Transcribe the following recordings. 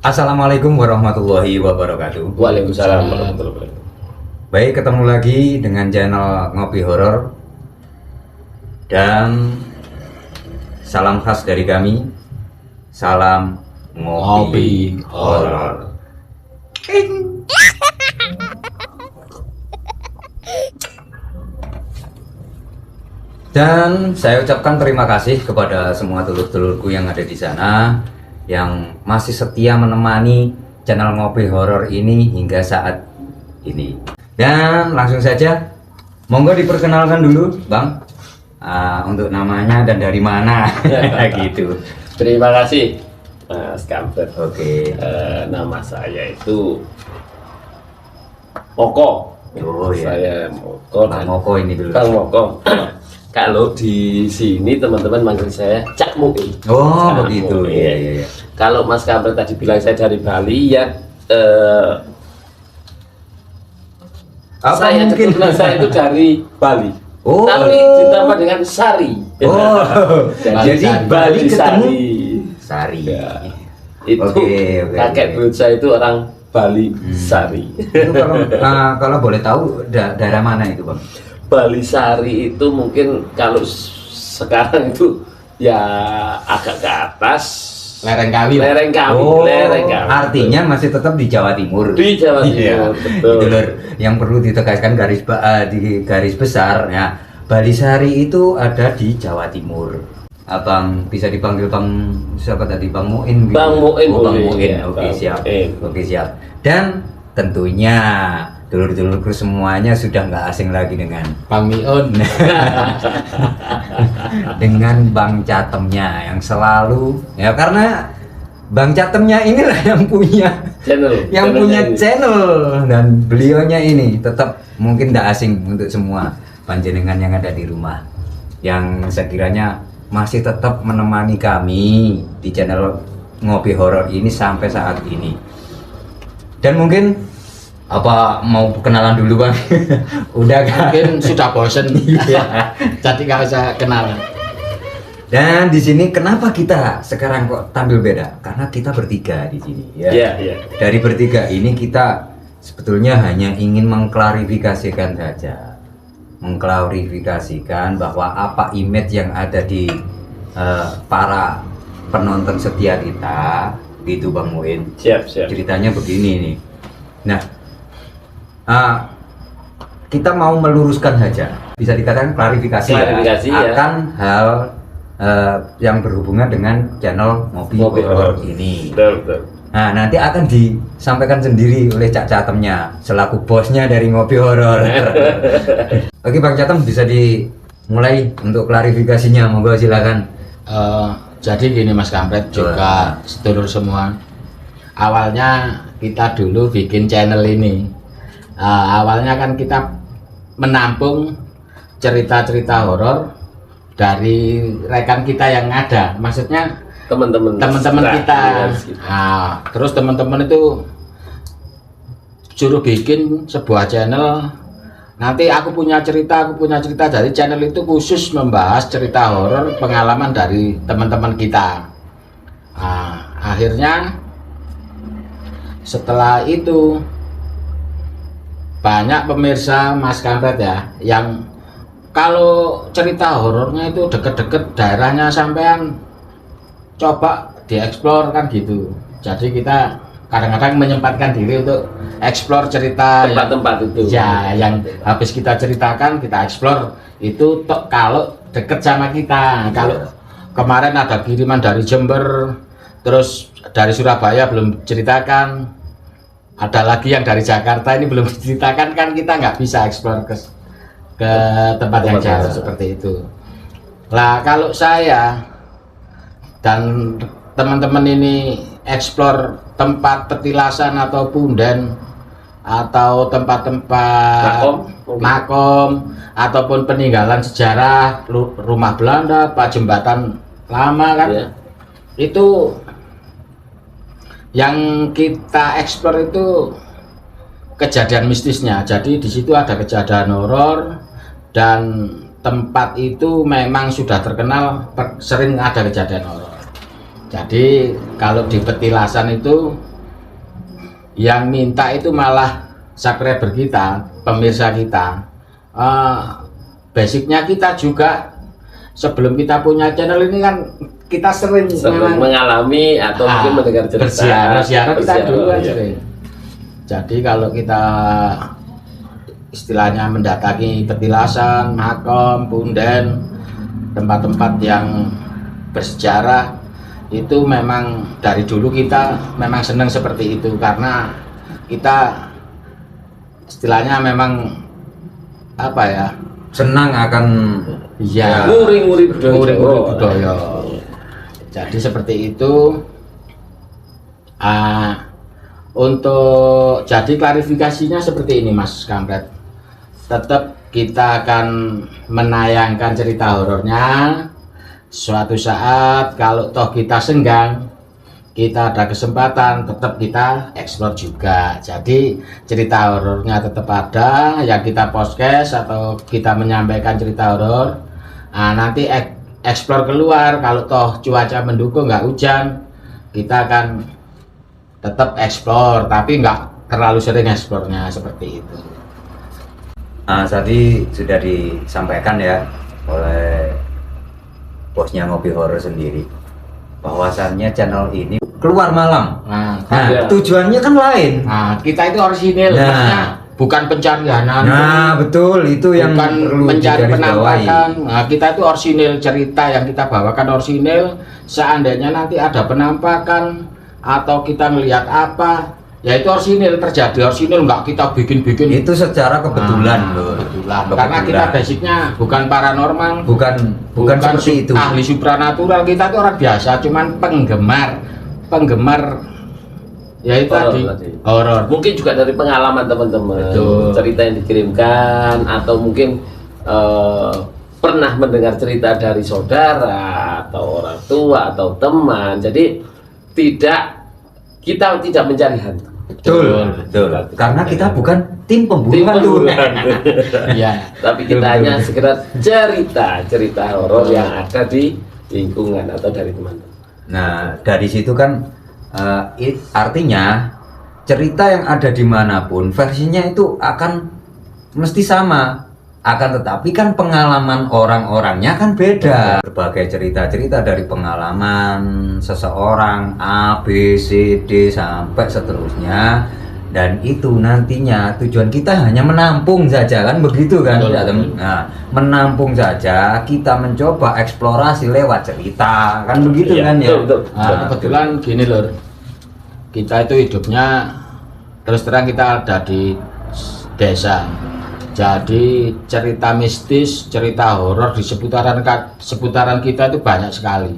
Assalamualaikum warahmatullahi wabarakatuh. Waalaikumsalam warahmatullahi wabarakatuh. Baik, ketemu lagi dengan channel Ngopi Horor. Dan salam khas dari kami. Salam Ngopi Horor. Dan saya ucapkan terima kasih kepada semua telur-telurku yang ada di sana, yang masih setia menemani channel Ngopi Horor ini hingga saat ini. Dan langsung saja, monggo diperkenalkan dulu Bang, untuk namanya dan dari mana. Gitu. Terima kasih Mas Kampret. Oke. Nama saya itu Moko. Oh iya. Saya Moko. Bang Moko ini dulu. Bang Moko. Kalau di sini teman-teman manggil saya Cak Mu'i. Oh Cak begitu. Mu'i. Iya. Kalau Mas Kampret tadi bilang saya dari Bali, ya Apa saya mungkin kebetulan saya itu dari Bali. Oh. Tapi ditambah dengan Sari. Oh. Jadi Bali ketemu Sari. Sari. Ya. Itu Oke. kakek buyut saya itu orang Bali Sari. Itu kalau boleh tahu daerah mana itu Bang? Bali Sari itu mungkin kalau sekarang itu ya agak ke atas. Lereng Kawi. Lereng Kawi. Oh, Lereng Kawi. artinya masih tetap di Jawa Timur. Di Jawa Iya. Timur, betul. Itu lur, yang perlu ditegaskan di garis besar ya. Bali Sari itu ada di Jawa Timur. Abang bisa dipanggil Bang siapa tadi, Bang Muin gitu? Bang Muin Oh, Bang boleh, Muin. ya, Oke, Bang siap. Muin. Oke, siap. Dan tentunya dulur-dulurku semuanya sudah nggak asing lagi dengan Bang Miun. dengan Bang Catemnya yang selalu ya, karena Bang Catemnya inilah yang punya channel dan beliaunya ini tetap mungkin tidak asing untuk semua panjenengan yang ada di rumah, yang sekiranya masih tetap menemani kami di channel Ngopi Horor ini sampai saat ini. Dan mungkin apa mau kenalan dulu Bang? Udah kan? Mungkin sudah bosen. Iya. Jadi nggak usah kenalan. Dan di sini kenapa kita sekarang kok tampil beda? Karena kita bertiga di sini ya. Iya. Dari bertiga ini kita sebetulnya hanya ingin mengklarifikasikan saja. Mengklarifikasikan bahwa apa image yang ada di para penonton setia kita, gitu Bang Muin. Siap. Ceritanya begini nih. Nah, kita mau meluruskan saja, bisa dikatakan klarifikasi Klarifikasi, ya. akan hal yang berhubungan dengan channel Ngopi Horor ini. Betul. Nah, nanti akan disampaikan sendiri oleh Cak Catemnya selaku bosnya dari Ngopi Horor. Oke Bang Catem, bisa dimulai untuk klarifikasinya, monggo silakan. Jadi gini Mas Kampret juga sedulur semua. Awalnya kita dulu bikin channel ini. Awalnya kan kita menampung cerita-cerita horor dari rekan kita yang ada. Maksudnya Teman-teman kita. Terus teman-teman itu suruh bikin sebuah channel. Nanti aku punya cerita. Jadi channel itu khusus membahas cerita horor, pengalaman dari teman-teman kita. Akhirnya setelah itu banyak pemirsa Mas Kampret ya, yang kalau cerita horornya itu deket-deket daerahnya sampean coba dieksplor kan gitu. Jadi kita kadang-kadang menyempatkan diri untuk eksplor cerita tempat-tempat itu. Ya, yang habis kita ceritakan kita eksplor itu kalau deket sama kita. Kalau kemarin ada kiriman dari Jember, terus dari Surabaya belum ceritakan, ada lagi yang dari Jakarta ini belum diceritakan, kan kita nggak bisa eksplor ke tempat yang jauh seperti itu. Lah kalau saya dan teman-teman ini eksplor tempat petilasan atau punden atau tempat-tempat makom ataupun peninggalan sejarah rumah Belanda, Pak jembatan lama kan, itu yang kita eksplor itu kejadian mistisnya. Jadi di situ ada kejadian horor dan tempat itu memang sudah terkenal sering ada kejadian horor. Jadi kalau di petilasan itu yang minta itu malah subscriber kita, pemirsa kita. Basicnya kita juga sebelum kita punya channel ini kan kita sering mengalami atau mungkin mendengar cerita berziarah kita dulu kan sering. Jadi kalau kita istilahnya mendatangi petilasan, makam, punden, tempat-tempat yang bersejarah itu memang dari dulu kita memang senang seperti itu, karena kita istilahnya memang apa ya, senang akan nguri-nguri budaya. Jadi seperti itu. Untuk jadi klarifikasinya seperti ini Mas Kampret, tetap kita akan menayangkan cerita horornya. Suatu saat kalau toh kita senggang, kita ada kesempatan, tetap kita eksplor juga. Jadi cerita horornya tetap ada yang kita podcast atau kita menyampaikan cerita horor. Nanti eksplor keluar, kalau toh cuaca mendukung nggak hujan, kita akan tetap eksplor, tapi nggak terlalu sering eksplornya seperti itu. Tadi sudah disampaikan ya oleh bosnya Ngopi Horor sendiri, bahwasannya channel ini keluar malam. Tujuannya kan lain. Kita itu orisinil, bukan pencarian. Betul, itu yang bukan perlu mencari penampakan. Kita itu orisinil, cerita yang kita bawakan orisinil. Seandainya nanti ada penampakan atau kita melihat apa, ya itu orisinil, terjadi orisinil, nggak kita bikin-bikin. Itu secara kebetulan loh. Karena kita basicnya bukan paranormal, bukan seperti itu. Ahli supranatural, kita itu orang biasa, cuman penggemar ya itu tadi horor. Mungkin juga dari pengalaman teman-teman, cerita yang dikirimkan, atau mungkin pernah mendengar cerita dari saudara atau orang tua atau teman. Jadi kita tidak mencari hantu. Betul. Karena kita bukan tim pemburu hantu. Ya. Tapi kita hanya sekedar cerita horor yang ada di lingkungan atau dari teman-teman. Nah, dari situ kan artinya cerita yang ada dimanapun versinya itu akan mesti sama. Akan tetapi kan pengalaman orang-orangnya kan beda. Berbagai cerita-cerita dari pengalaman seseorang A, B, C, D sampai seterusnya. Dan itu nantinya tujuan kita hanya menampung saja, kan begitu kan? Nah, menampung saja, kita mencoba eksplorasi lewat cerita, kan begitu kan ya? Kebetulan gini lor, kita itu hidupnya terus terang kita ada di desa. Jadi cerita mistis, cerita horor di seputaran kita itu banyak sekali.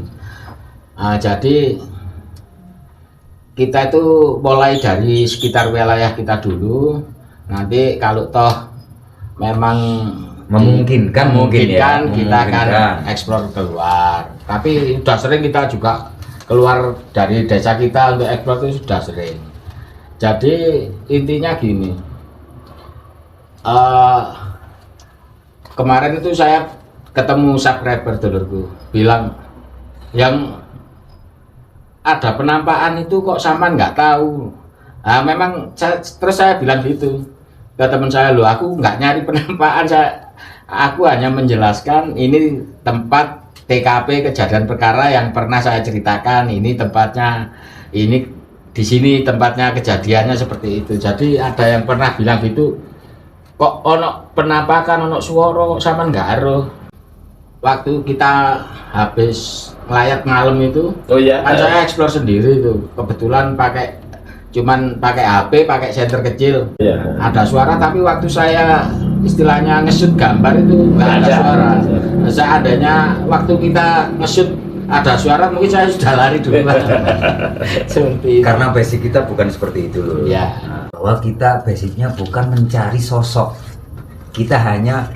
Jadi kita itu mulai dari sekitar wilayah kita dulu. Nanti kalau toh memang memungkinkan kita akan eksplor keluar. Tapi sudah sering kita juga keluar dari desa kita untuk eksplor itu sudah sering. Jadi intinya gini. Kemarin itu saya ketemu subscriber dulurku bilang, yang ada penampakan itu kok sampean nggak tahu. Memang terus saya bilang gitu ke teman saya, loh aku nggak nyari penampakan, aku hanya menjelaskan ini tempat TKP kejadian perkara yang pernah saya ceritakan, ini tempatnya, ini di sini tempatnya kejadiannya seperti itu. Jadi ada yang pernah bilang gitu, kok ono penampakan, ono suara sama nggak aruh. Waktu kita habis ngelayat malam itu, kan saya eksplor sendiri itu, kebetulan cuman pakai HP, pakai senter kecil, ada suara. Tapi waktu saya istilahnya nge-shoot gambar itu nggak ada suara. Seandainya waktu kita nge-shoot ada suara mungkin saya sudah lari dulu. Seperti itu. Karena basic kita bukan seperti itu loh. Ya. Nah, bahwa kita basicnya bukan mencari sosok, kita hanya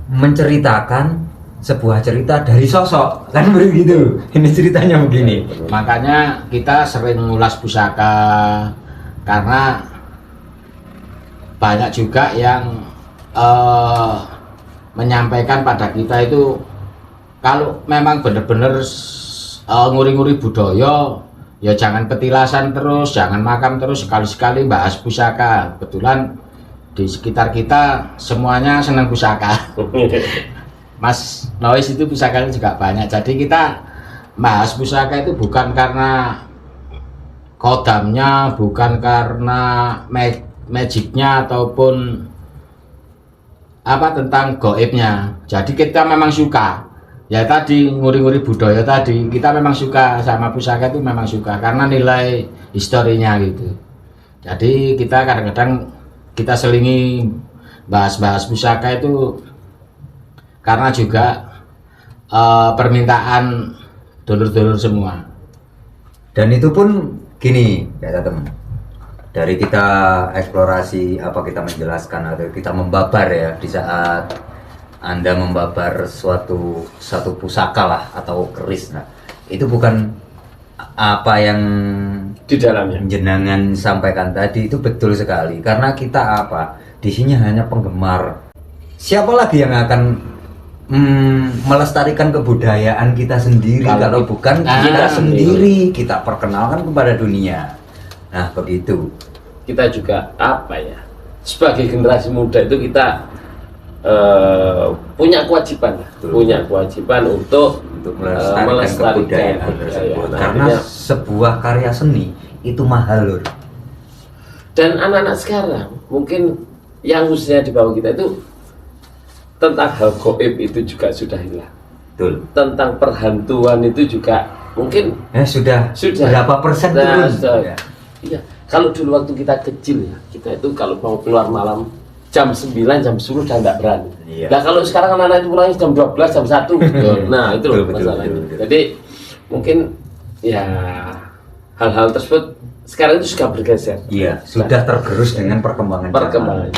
menceritakan sebuah cerita dari sosok, kan begitu. Ini ceritanya begini. Makanya kita sering ngulas pusaka karena banyak juga yang menyampaikan pada kita itu kalau memang benar-benar nguri-nguri budaya ya jangan petilasan terus, jangan makam terus, sekali-sekali bahas pusaka. Kebetulan di sekitar kita semuanya senang pusaka. Mas Nois itu pusakanya juga banyak, jadi kita bahas pusaka itu bukan karena kodamnya, bukan karena magicnya ataupun apa tentang goibnya. Jadi kita memang suka, ya tadi nguri-nguri budaya tadi, kita memang suka sama pusaka itu, memang suka karena nilai historinya gitu. Jadi kita kadang-kadang kita selingi bahas-bahas pusaka itu karena juga permintaan dulur-dulur semua. Dan itu pun gini ya teman, dari kita eksplorasi apa kita menjelaskan atau kita membabar ya, di saat Anda membabar satu pusaka lah atau keris, nah itu bukan apa yang di dalamnya jenengan sampaikan tadi itu betul sekali, karena kita apa di sini hanya penggemar. Siapa lagi yang akan melestarikan kebudayaan kita sendiri kalau bukan kita sendiri, kita perkenalkan kepada dunia. Nah begitu. Kita juga apa ya, sebagai generasi muda itu kita punya kewajiban untuk melestarikan kebudayaan tersebut. Karena sebuah karya seni itu mahal loh. Dan anak-anak sekarang mungkin yang usianya di bawah kita itu tentang hal gaib itu juga sudah hilang. Betul. Tentang perhantuan itu juga mungkin sudah berapa persen turun? Iya. Kalau dulu waktu kita kecil ya, kita itu kalau mau keluar malam jam 9, jam 10 udah nggak berani. Iya. Nah kalau sekarang anak-anak itu pulangnya jam 12, jam 1. Nah itu loh masalahnya. Betul. Jadi mungkin ya hal-hal tersebut sekarang itu sudah bergeser. Iya, sudah tergerus dengan perkembangan zaman.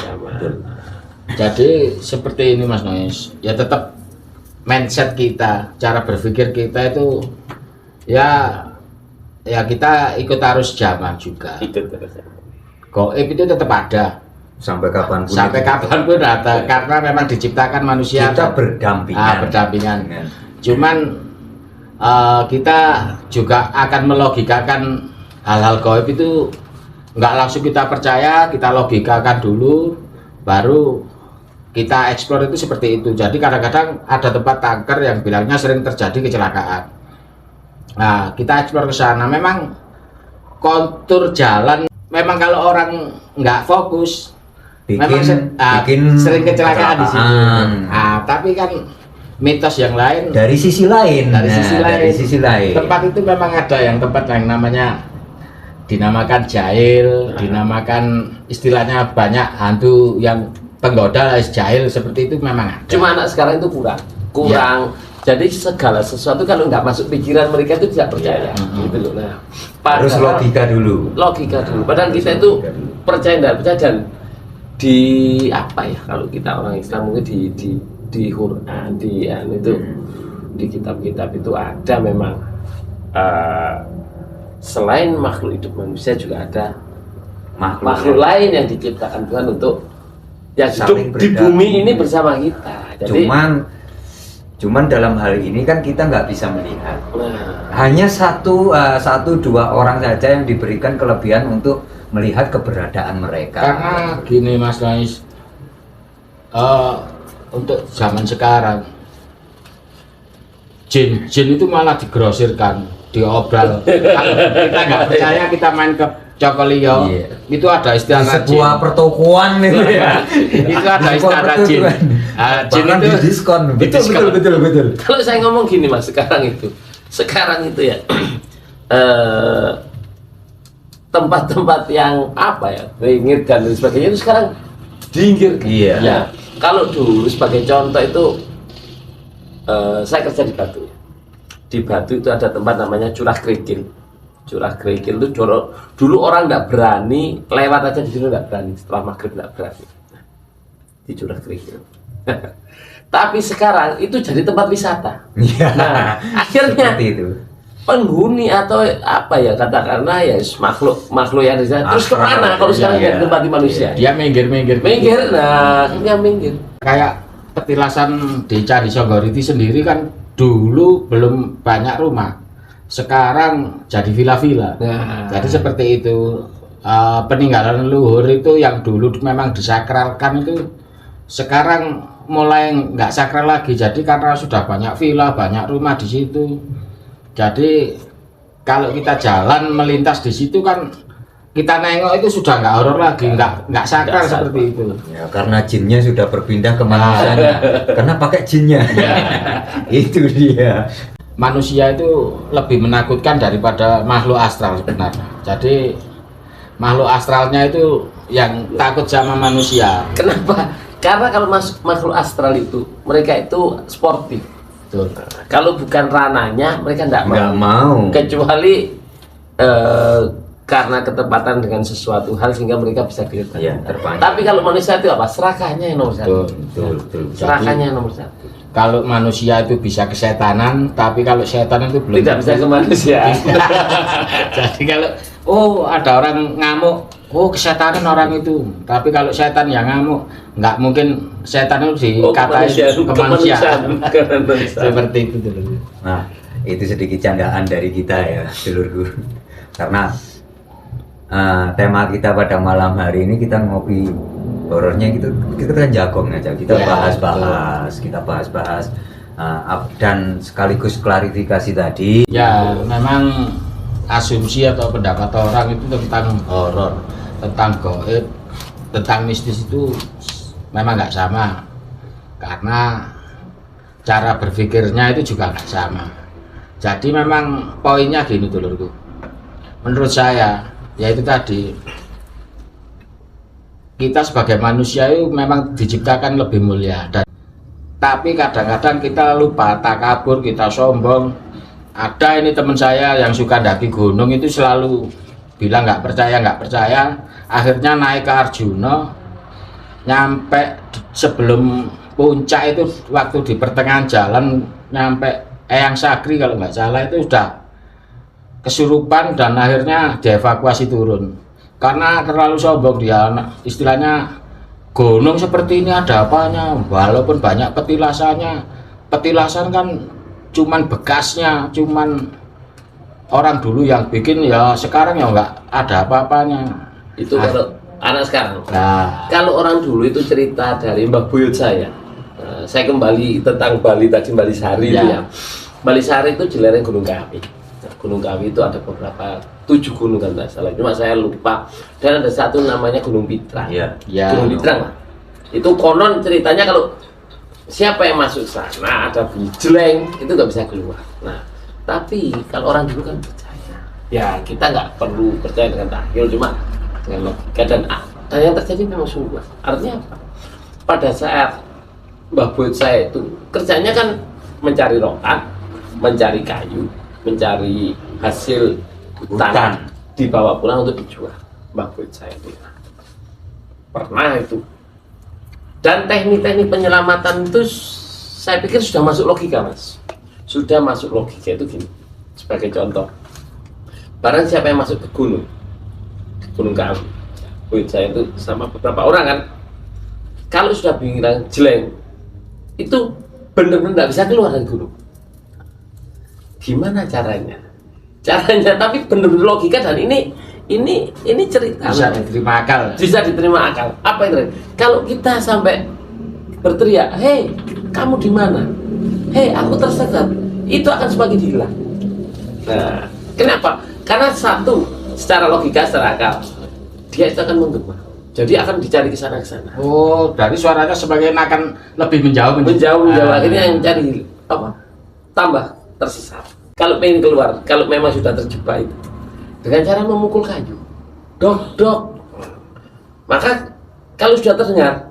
Jadi seperti ini Mas Nois, ya tetap mindset kita, cara berpikir kita itu ya kita ikut arus zaman juga. Gaib itu tetap ada sampai kapanpun. Sampai kapanpun ada, karena memang diciptakan manusia kita berdampingan. Cuman kita juga akan melogikakan hal-hal gaib itu nggak langsung kita percaya, kita logikakan dulu, baru kita eksplor itu seperti itu. Jadi kadang-kadang ada tempat kanker yang bilangnya sering terjadi kecelakaan. Nah, kita eksplor ke sana. Memang kontur jalan, memang kalau orang nggak fokus, memang sering kecelakaan di sini. Nah, tapi kan mitos yang lain dari sisi lain. Dari sisi lain. Tempat itu memang ada tempat yang namanya dinamakan jahil, dinamakan istilahnya banyak hantu yang penggoda jahil, seperti itu memang ada. Cuma anak sekarang itu kurang. Ya. Jadi segala sesuatu kalau nggak masuk pikiran mereka itu tidak percaya. Gitu loh. Nah, harus logika dulu. Padahal kita itu percaya dan percaya, dan di apa ya, kalau kita orang Islam mungkin di Quran, di kitab-kitab itu ada memang selain makhluk hidup manusia juga ada makhluk lain yang diciptakan Tuhan untuk yang hidup di bumi ini bersama kita. Jadi, cuman dalam hal ini kan kita nggak bisa melihat. Hanya satu dua orang saja yang diberikan kelebihan untuk melihat keberadaan mereka. Karena gini Mas Nais, untuk zaman sekarang jin itu malah digrosirkan, diobral. Kalau kita nggak percaya, kita main ke Cokolio, itu ada istilah sebuah pertokoan itu ya. Itu ada istilah jin. Jin itu diskon. Betul. Kalau saya ngomong gini Mas, sekarang itu ya tempat-tempat yang apa ya, ringit dan lain sebagainya itu sekarang diinggir. Iya. Ya, kalau dulu sebagai contoh itu saya kerja di Batu. di Batu itu ada tempat namanya Curah Krikil. Curah Krikil itu dulu orang nggak berani lewat aja di situ, nggak berani, setelah maghrib nggak berani di Curah Krikil. Tapi sekarang itu jadi tempat wisata. Nah, akhirnya itu penghuni atau apa ya katakanlah ya makhluk yang di sana terus kemana kalau sekarang jadi tempat di manusia? Dia minggir. Nah, dia minggir. Kayak petilasan Desa di Songgoriti sendiri kan dulu belum banyak rumah, sekarang jadi villa-villa. Nah. Jadi seperti itu. Peninggalan leluhur itu yang dulu memang disakralkan itu sekarang mulai nggak sakral lagi. Jadi karena sudah banyak villa, banyak rumah di situ. Jadi kalau kita jalan melintas di situ kan kita nengok itu sudah nggak horor lagi, nggak sakral seperti itu. ya karena jinnya sudah berpindah ke manusianya karena pakai jinnya. Itu dia. Manusia itu lebih menakutkan daripada makhluk astral sebenarnya. Jadi makhluk astralnya itu yang takut sama manusia. Kenapa? Karena kalau makhluk astral itu mereka itu sportif. Betul. Kalau bukan ranahnya mereka nggak mau. Kecuali karena ketepatan dengan sesuatu hal sehingga mereka bisa kelihatan. Ya, terpanjang. Tapi kalau manusia itu apa? Serakahnya yang nomor satu. Betul. Serakahnya yang nomor satu. Kalau manusia itu bisa kesetanan, tapi kalau setan itu belum Tidak bisa ke manusia. Jadi kalau ada orang ngamuk, kesetanan orang itu. Tapi kalau setan yang ngamuk, nggak mungkin setan itu dikatain kemanusiaan. Seperti itu dulu. Nah, itu sedikit candaan dari kita ya, dulurku. Karena tema kita pada malam hari ini kita ngopi horornya gitu, kita kan jagong aja, kita bahas-bahas dan sekaligus klarifikasi tadi. Ya, memang asumsi atau pendapat orang itu tentang horor, tentang gaib, tentang mistis itu memang nggak sama, karena cara berpikirnya itu juga nggak sama. Jadi memang poinnya gini dulurku, menurut saya yaitu tadi, kita sebagai manusia itu memang diciptakan lebih mulia, tapi kadang-kadang kita lupa, takabur, kita sombong. Ada ini teman saya yang suka daki gunung itu selalu bilang nggak percaya, akhirnya naik ke Arjuna, nyampe sebelum puncak itu waktu di pertengahan jalan nyampe Eyang Sagri kalau nggak salah itu sudah kesurupan dan akhirnya dievakuasi turun. Karena terlalu sombong dia, istilahnya gunung seperti ini ada apanya, walaupun banyak petilasan kan cuman bekasnya, cuman orang dulu yang bikin, ya sekarang ya nggak ada apa-apanya. Itu kalau anak sekarang. Nah, kalau orang dulu itu cerita dari Mbah Buyut saya kembali tentang Bali tadi, Bali Sari ya. Itu ya. Bali Sari itu di lereng Gunung Kawi. Gunung Kawi itu ada beberapa 7 gunung kan tidak salah, cuma saya lupa. Dan ada satu namanya Gunung Pitra. Ya. Gunung Pitra lah. Itu konon ceritanya kalau siapa yang masuk sana ada bunyi jeleng itu nggak bisa keluar. Nah, tapi kalau orang dulu kan percaya. Ya kita nggak perlu percaya dengan tahyul, cuma dengan logika dan yang terjadi memang sungguh. Artinya apa? Pada saat Mbah Buyut saya itu kerjanya kan mencari rotan, mencari kayu, mencari hasil hutan, dibawa pulang untuk dijual. Mbah Buyut saya itu pernah itu. Dan teknik-teknik penyelamatan itu saya pikir sudah masuk logika, Mas. Sudah masuk logika itu gini. Sebagai contoh, barang siapa yang masuk ke gunung Kawi, Buyut saya itu sama beberapa orang kan, kalau sudah bilang jeleng itu benar-benar nggak bisa keluar dari gunung. Gimana caranya? Tapi benar-benar logika, dan ini cerita bisa diterima akal. Bisa diterima akal. Apa yang terjadi? Kalau kita sampai berteriak, "Hei, kamu di mana? Hei, aku tersesat." Itu akan semakin hilang. Nah, kenapa? Karena satu, secara logika, secara akal, dia itu akan menggema. Jadi akan dicari ke sana. Oh, dari suaranya sebagian akan lebih menjauh. Akhirnya yang cari apa? Tambah tersesat. Kalau pengen keluar, kalau memang sudah terjebak itu, dengan cara memukul kayu, dok. Maka kalau sudah terdengar,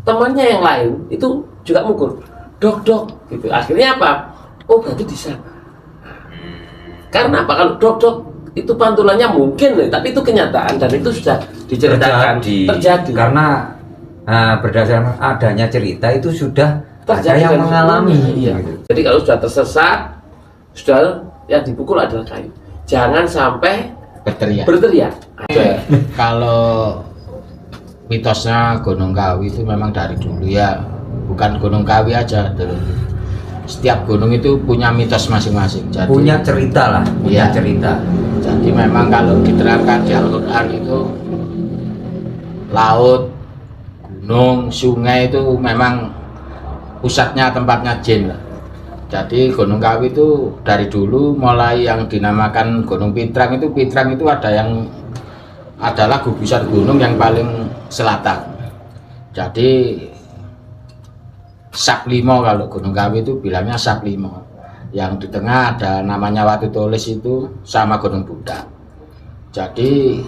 temannya yang lain itu juga mukul, dok, gitu. Akhirnya apa? Oh, berarti di sana. Karena apa? Kalau dok itu pantulannya mungkin, tapi itu kenyataan dan itu sudah diceritakan terjadi. Karena berdasarkan adanya cerita itu sudah terjadi ada yang mengalami. Iya. Gitu. Jadi kalau sudah tersesat, sudah yang dipukul adalah kayu. Jangan sampai berteriak. Kalau mitosnya Gunung Kawi itu memang dari dulu ya, bukan Gunung Kawi aja dulu. Setiap gunung itu punya mitos masing-masing. Jadi, punya cerita lah, punya cerita. Jadi memang kalau diterangkan di Al-Quran itu laut, gunung, sungai itu memang pusatnya tempatnya jin lah. Jadi Gunung Kawi itu dari dulu mulai yang dinamakan Gunung Pitrang itu adalah gugusan gunung yang paling selatan. Jadi Saklimo, kalau Gunung Kawi itu bilangnya Saklimo. Yang di tengah ada namanya Watu Tulis itu sama Gunung Budak. Jadi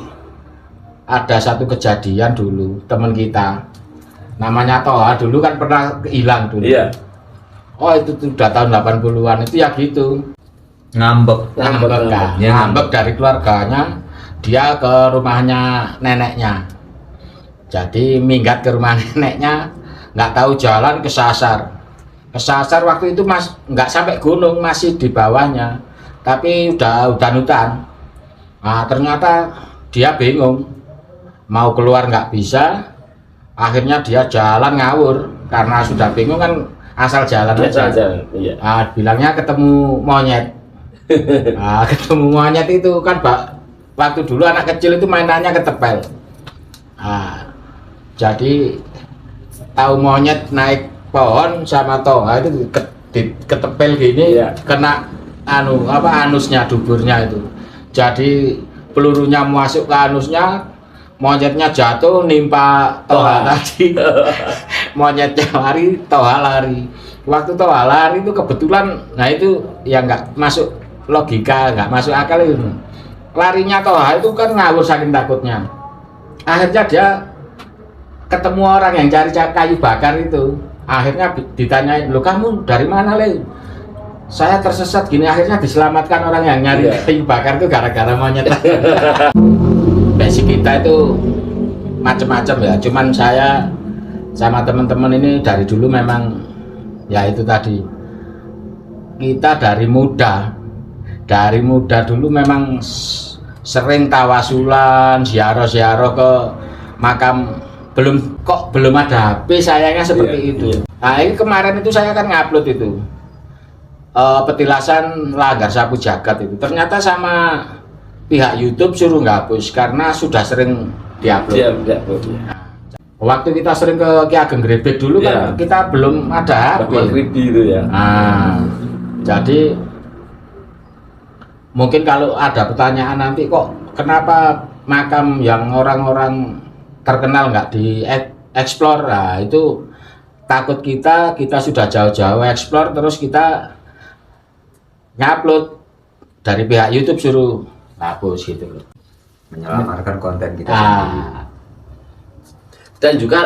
ada satu kejadian dulu, teman kita namanya Toha dulu kan pernah hilang dulu. Iya. Oh itu sudah tahun 80-an itu ya gitu. Ngambek Dari keluarganya, dia ke rumahnya neneknya. Jadi minggat ke rumah neneknya, nggak tahu jalan, kesasar waktu itu nggak sampai gunung, masih di bawahnya, tapi udah hutan. Nah ternyata dia bingung mau keluar nggak bisa, akhirnya dia jalan ngawur karena sudah bingung kan, asal jalan aja. Iya. Nah, bilangnya ketemu monyet. Nah, ketemu monyet itu kan waktu dulu anak kecil itu mainannya ketepel. Nah, jadi tahu monyet naik pohon sama Toha itu ketepel gini, iya. Kena anusnya, duburnya itu. Jadi pelurunya masuk ke anusnya, monyetnya jatuh nimpa Toha tadi. Monyetnya lari, Toha lari. Waktu Toha lari itu kebetulan, nah itu yang nggak masuk logika, nggak masuk akal itu. Larinya Toha itu kan ngawur saking takutnya. Akhirnya dia ketemu orang yang cari kayu bakar itu. Akhirnya ditanyain, "Loh kamu dari mana, Le?" "Saya tersesat gini." Akhirnya diselamatkan orang yang nyari kayu bakar itu gara-gara monyet. Basic kita itu macam-macam ya. Cuman saya sama teman-teman ini dari dulu memang ya itu tadi. Kita dari muda dulu memang sering tawasulan, ziarah-ziarah ke makam. Belum ada HP, sayangnya seperti itu. Nah ini kemarin itu saya kan ngupload itu petilasan Langgar Sapu Jagat itu, ternyata sama pihak YouTube suruh ngapus karena sudah sering diupload. Nah, waktu kita sering ke Ki Ageng Grebek dulu kan kita belum ada HP itu ya. Nah, jadi mungkin kalau ada pertanyaan nanti, kok kenapa makam yang orang-orang terkenal nggak di explore, nah itu takut kita sudah jauh-jauh explore terus kita ngupload, dari pihak YouTube suruh hapus gitu loh, menyelamatkan konten kita sendiri. Dan juga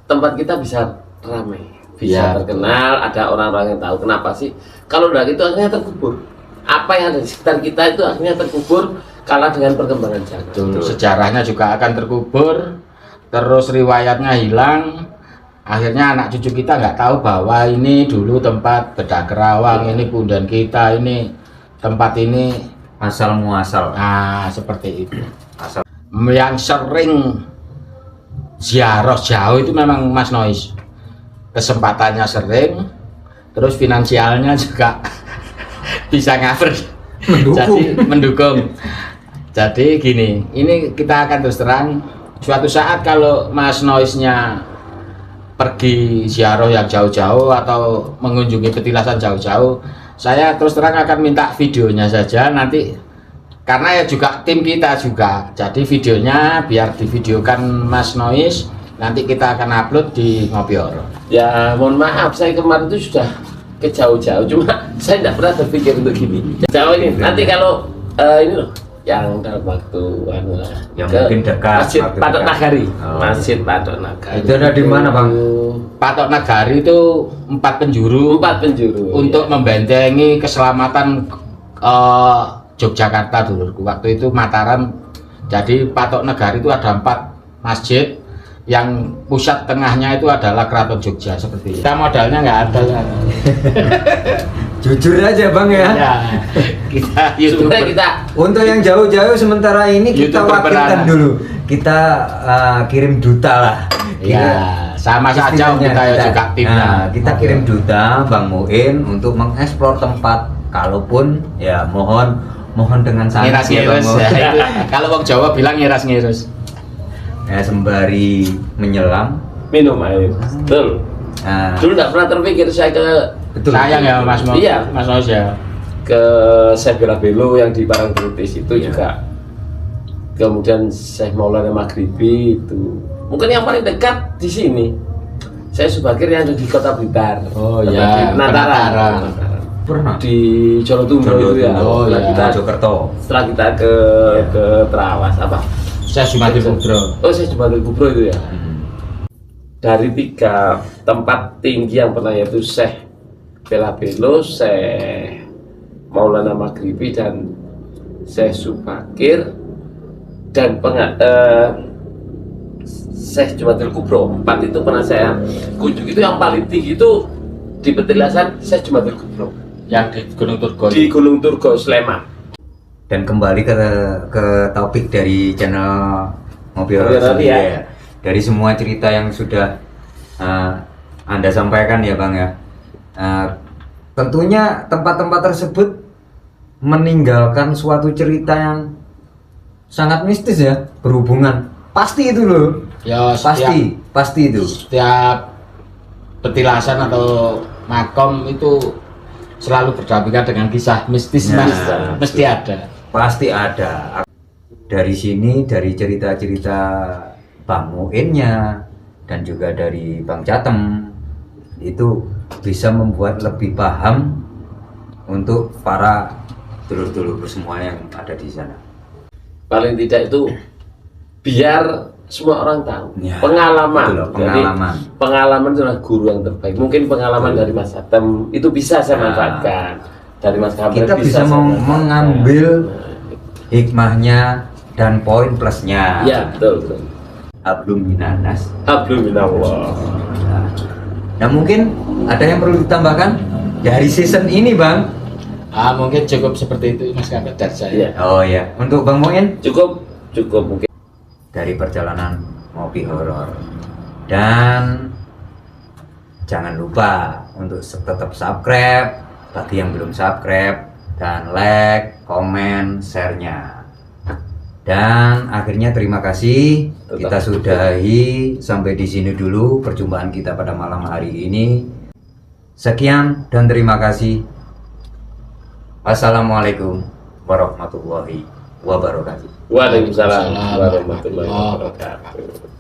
tempat kita bisa ramai, bisa terkenal, ada orang-orang yang tahu. Kenapa sih kalau udah gitu akhirnya terkubur, apa yang ada di sekitar kita itu akhirnya terkubur, kalah dengan perkembangan zaman. Sejarahnya juga akan terkubur, terus riwayatnya hilang, akhirnya anak cucu kita nggak tahu bahwa ini dulu tempat bedah kerawang, ini punden kita, ini tempat ini asal muasal. Nah seperti itu. Yang sering ziarah jauh itu memang Mas Nois, kesempatannya sering, terus finansialnya juga bisa cover, jadi mendukung. Jadi gini, ini kita akan terus terang, suatu saat kalau Mas Noisnya pergi ziarah yang jauh-jauh atau mengunjungi petilasan jauh-jauh, saya terus terang akan minta videonya saja nanti, karena ya juga tim kita juga, jadi videonya biar divideokan Mas Nois, nanti kita akan upload di Ngopior. Ya mohon maaf, saya kemarin itu sudah ke jauh-jauh, cuma saya tidak pernah terpikir untuk gini jauh ini. Nanti kalau ini loh yang dalam waktu yang mungkin dekat Masjid Patok Nagari. Masjid Patok Nagari itu ada di mana, Bang? Patok Nagari itu 4 penjuru untuk membentengi keselamatan Yogyakarta dulurku. Waktu itu Mataram, jadi patok negara itu ada 4 masjid, yang pusat tengahnya itu adalah Keraton Jogja seperti itu. Kita modalnya nggak ada kan. Jujur aja Bang ya. Ya, kita YouTuber. Sebenarnya kita Untuk yang jauh-jauh sementara ini kita YouTuber wakilkan beranak. dulu. Kita kirim duta lah. Ya, sama saja Istilahnya kita juga tim. Nah, kita kirim duta Bang Muin untuk mengeksplor tempat. Kalaupun ya mohon dengan sangat ya Bang ngiras-ngiras Muin. ya, itu. Kalau Wong Jawa bilang ngiras-ngiras. Ya, sembari menyelam. minum air. Betul. Nah, Dulu nggak pernah terpikir saya ke betul. Sayang ya Mas Mo. Iya. Mas Os ya. ke Syekh Belabelo yang di Parangtritis itu Iya. juga. Kemudian Syekh Maulana Maghribi itu. Mungkin yang paling dekat di sini. Saya Subakir yang ada di Kota Blitar. Oh, Di iya, Nataran. Penataran. Pernah Di Jolotundo itu ya. Oh, Setelah iya. kita Mojokerto. setelah kita ke Trawas apa? Saya Jumatil Kubro. Oh, saya Jumatil Kubro itu ya. Hmm. Dari 3 tempat tinggi yang pernah, yaitu Syekh Belabelo, Syekh Maulana Maghribi dan Syekh Subakir dan Syekh Jumatil Kubro. 4 itu pernah saya kunjungi. Itu yang paling tinggi itu di petilasan Syekh Jumatil Kubro Yang di Gunung Turgo. di Gunung Turgo, Sleman. Dan kembali ke topik dari channel Ngopi Ngopi Horor Horor, ya. ya. Dari semua cerita yang sudah Anda sampaikan ya Bang ya. Tentunya tempat-tempat tersebut meninggalkan suatu cerita yang sangat mistis ya, berhubungan. Pasti itu loh. Ya, Pasti itu. setiap petilasan atau makom itu selalu berdampingan dengan kisah mistis, Nah, Mas. Mesti ada. Pasti ada. Dari sini, dari cerita-cerita Bang Muinnya dan juga dari Bang Catem, itu bisa membuat lebih paham untuk para dulur-dulur semua yang ada di sana. Paling tidak itu biar semua orang tahu Ya, pengalaman. betul loh, Jadi, pengalaman. pengalaman itu adalah guru yang terbaik. Mungkin pengalaman dari Mas Hatem itu bisa saya manfaatkan. Dari Mas Kamil Kita bisa saya manfaatkan. mengambil hikmahnya dan poin plusnya. Ya, betul. Hablum minanas. Hablum minallah. Nah, mungkin ada yang perlu ditambahkan dari season ini Bang. Mungkin cukup seperti itu Mas Kamil dari saya. Iya. Oh ya, untuk Bang Muin Cukup mungkin. dari perjalanan Ngopi Horor. Dan jangan lupa untuk tetap subscribe bagi yang belum subscribe, dan like, komen, share-nya. Dan akhirnya terima kasih. Kita sudahi sampai di sini dulu perjumpaan kita pada malam hari ini. Sekian dan terima kasih. Assalamualaikum warahmatullahi wabarakatuh. Waalaikumsalam Waalaikumsalam warahmatullahi wabarakatuh.